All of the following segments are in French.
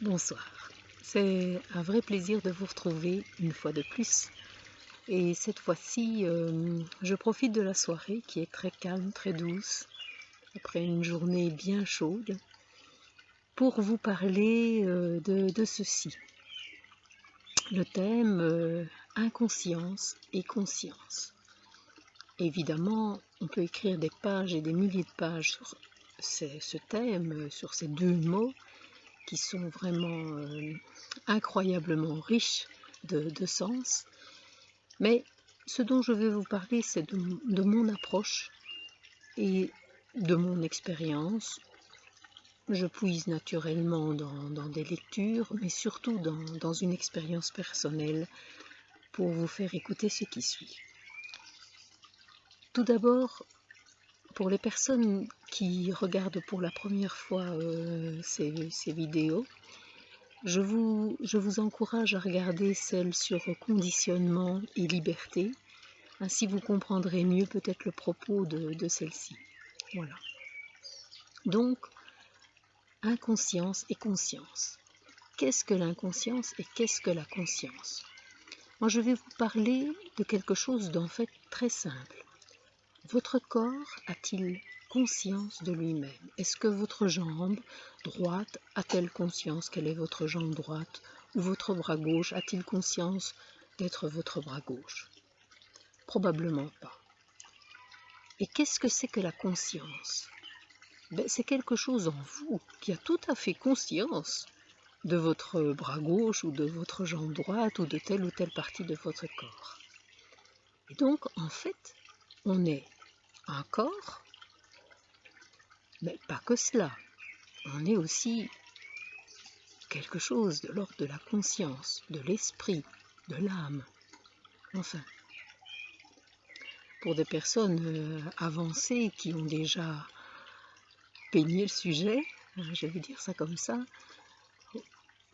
Bonsoir, c'est un vrai plaisir de vous retrouver une fois de plus. Et cette fois-ci, je profite de la soirée qui est très calme, très douce, après une journée bien chaude, pour vous parler de ceci. Le thème inconscience et conscience. Évidemment, on peut écrire des pages et des milliers de pages sur ce thème, sur ces deux mots, qui sont vraiment incroyablement riches de sens. Mais ce dont je vais vous parler, c'est de mon approche et de mon expérience. Je puise naturellement dans des lectures, mais surtout dans une expérience personnelle pour vous faire écouter ce qui suit. Tout d'abord, pour les personnes qui regardent pour la première fois ces vidéos, je vous encourage à regarder celle sur conditionnement et liberté, ainsi vous comprendrez mieux peut-être le propos de celle-ci. Voilà. Donc, inconscience et conscience. Qu'est-ce que l'inconscience et qu'est-ce que la conscience? Moi, je vais vous parler de quelque chose d'en fait très simple. Votre corps a-t-il conscience de lui-même? Est-ce que votre jambe droite a-t-elle conscience qu'elle est votre jambe droite? Ou votre bras gauche a-t-il conscience d'être votre bras gauche? Probablement pas. Et qu'est-ce que c'est que la conscience? C'est quelque chose en vous qui a tout à fait conscience de votre bras gauche ou de votre jambe droite ou telle partie de votre corps. Et donc, en fait, on est un corps, mais pas que cela. On est aussi quelque chose de l'ordre de la conscience, de l'esprit, de l'âme. Enfin, pour des personnes avancées qui ont déjà peigné le sujet, je vais dire ça comme ça,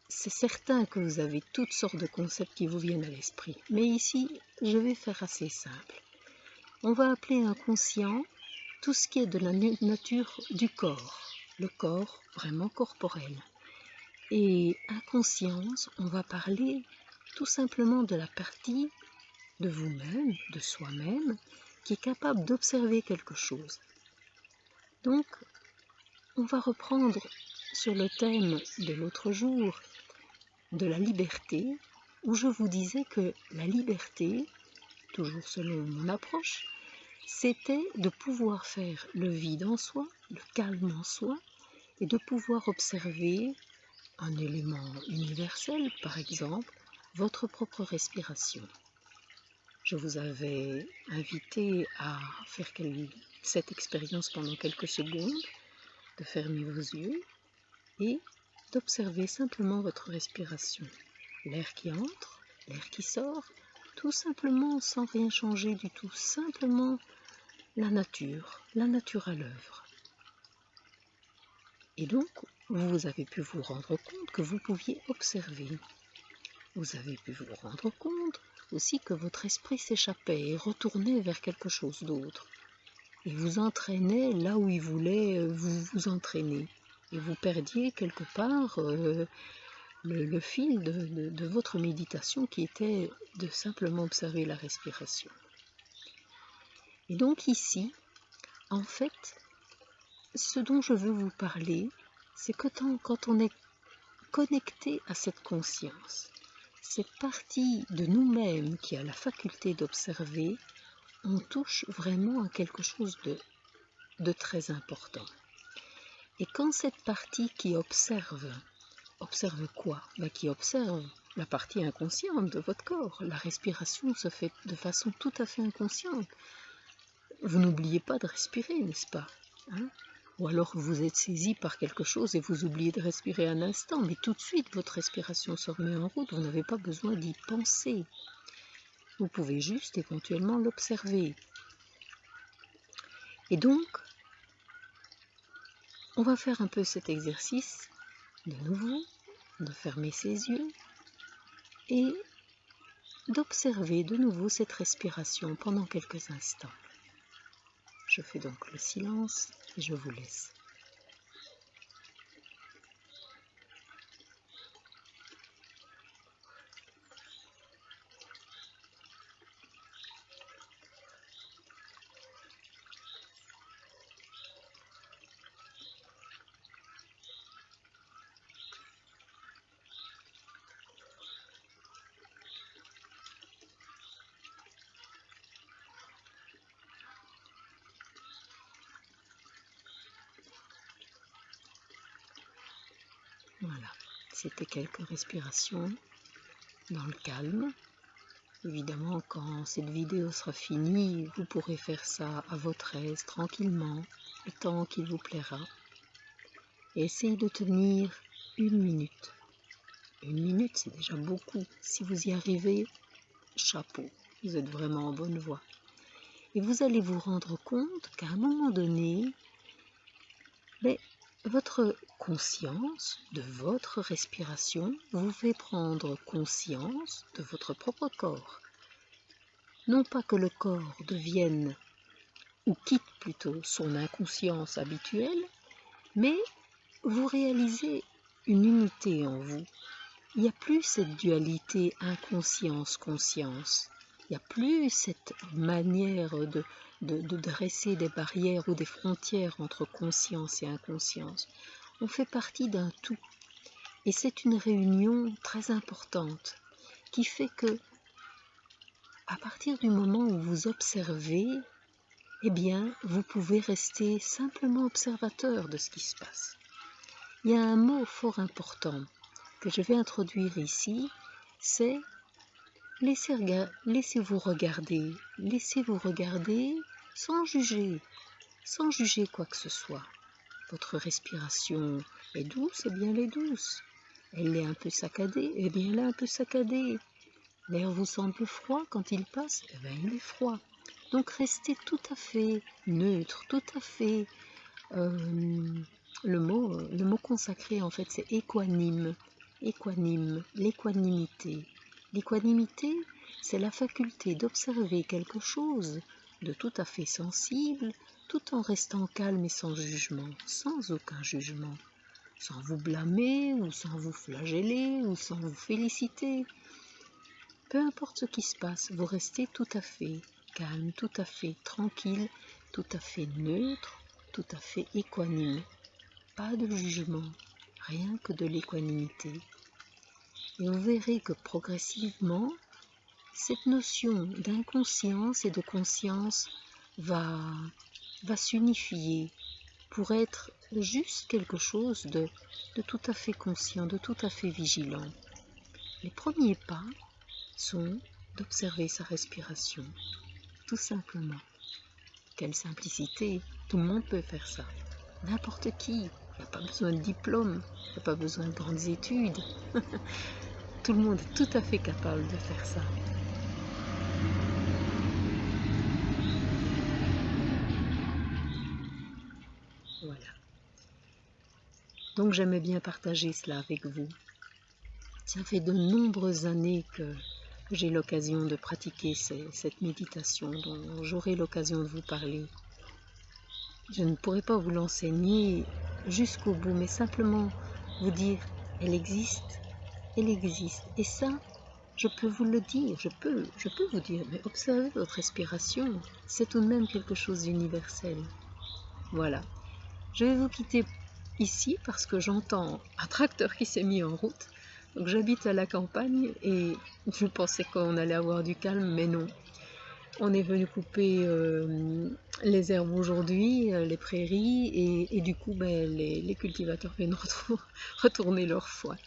c'est certain que vous avez toutes sortes de concepts qui vous viennent à l'esprit. Mais ici, je vais faire assez simple. On va appeler inconscient tout ce qui est de la nature du corps, le corps vraiment corporel. Et inconscience, on va parler tout simplement de la partie de vous-même, de soi-même, qui est capable d'observer quelque chose. Donc, on va reprendre sur le thème de l'autre jour, de la liberté, où je vous disais que la liberté, toujours selon mon approche, c'était de pouvoir faire le vide en soi, le calme en soi, et de pouvoir observer un élément universel, par exemple, votre propre respiration. Je vous avais invité à faire cette expérience pendant quelques secondes, de fermer vos yeux et d'observer simplement votre respiration. L'air qui entre, l'air qui sort, tout simplement sans rien changer du tout, simplement la nature à l'œuvre. Et donc, vous avez pu vous rendre compte que vous pouviez observer. Vous avez pu vous rendre compte aussi que votre esprit s'échappait et retournait vers quelque chose d'autre. Et vous entraînait là où il voulait vous entraîner. Et vous perdiez quelque part le fil de votre méditation qui était de simplement observer la respiration. Et donc ici, en fait, ce dont je veux vous parler, c'est que quand on est connecté à cette conscience, cette partie de nous-mêmes qui a la faculté d'observer, on touche vraiment à quelque chose de très important. Et quand cette partie qui observe quoi? Qui observe la partie inconsciente de votre corps. La respiration se fait de façon tout à fait inconsciente. Vous n'oubliez pas de respirer, n'est-ce pas? Ou alors vous êtes saisi par quelque chose et vous oubliez de respirer un instant, mais tout de suite votre respiration se remet en route, vous n'avez pas besoin d'y penser. Vous pouvez juste éventuellement l'observer. Et donc, on va faire un peu cet exercice de nouveau, de fermer ses yeux et d'observer de nouveau cette respiration pendant quelques instants. Je fais donc le silence et je vous laisse. Voilà, c'était quelques respirations dans le calme. Évidemment, quand cette vidéo sera finie, vous pourrez faire ça à votre aise, tranquillement, le temps qu'il vous plaira. Et essayez de tenir 1 minute. 1 minute, c'est déjà beaucoup. Si vous y arrivez, chapeau, vous êtes vraiment en bonne voie. Et vous allez vous rendre compte qu'à un moment donné, votre conscience de votre respiration vous fait prendre conscience de votre propre corps. Non pas que le corps devienne, ou quitte plutôt, son inconscience habituelle, mais vous réalisez une unité en vous. Il n'y a plus cette dualité inconscience-conscience. Il n'y a plus cette manière de dresser des barrières ou des frontières entre conscience et inconscience. On fait partie d'un tout. Et c'est une réunion très importante qui fait que, à partir du moment où vous observez, eh bien, vous pouvez rester simplement observateur de ce qui se passe. Il y a un mot fort important que je vais introduire ici, c'est laissez-vous regarder sans juger quoi que ce soit. Votre respiration est douce, eh bien elle est douce. Elle est un peu saccadée, eh bien elle est un peu saccadée. L'air vous semble froid quand il passe, eh bien il est froid. Donc restez tout à fait neutre, tout à fait... le mot consacré en fait c'est équanime. L'équanimité. L'équanimité, c'est la faculté d'observer quelque chose de tout à fait sensible, tout en restant calme et sans jugement, sans aucun jugement, sans vous blâmer ou sans vous flageller ou sans vous féliciter. Peu importe ce qui se passe, vous restez tout à fait calme, tout à fait tranquille, tout à fait neutre, tout à fait équanime. Pas de jugement, rien que de l'équanimité. Et vous verrez que progressivement, cette notion d'inconscience et de conscience va s'unifier pour être juste quelque chose de tout à fait conscient, de tout à fait vigilant. Les premiers pas sont d'observer sa respiration, tout simplement. Quelle simplicité, tout le monde peut faire ça, n'importe qui, il n'y a pas besoin de diplôme, il n'y a pas besoin de grandes études, tout le monde est tout à fait capable de faire ça. Voilà. Donc j'aimais bien partager cela avec vous. Ça fait de nombreuses années que j'ai l'occasion de pratiquer cette méditation dont j'aurai l'occasion de vous parler. Je ne pourrai pas vous l'enseigner jusqu'au bout, mais simplement vous dire, elle existe. Et ça, je peux vous le dire, je peux vous dire, mais observez votre respiration, c'est tout de même quelque chose d'universel. Voilà. Je vais vous quitter ici parce que j'entends un tracteur qui s'est mis en route. Donc j'habite à la campagne et je pensais qu'on allait avoir du calme, mais non. On est venu couper les herbes aujourd'hui, les prairies, et du coup les cultivateurs viennent retourner leur foin.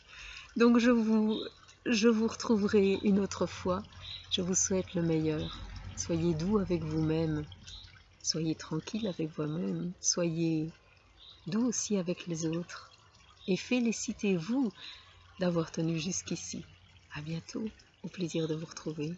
Donc je vous retrouverai une autre fois. Je vous souhaite le meilleur. Soyez doux avec vous-même. Soyez tranquille avec vous-même. Soyez doux aussi avec les autres. Et félicitez-vous d'avoir tenu jusqu'ici. À bientôt. Au plaisir de vous retrouver.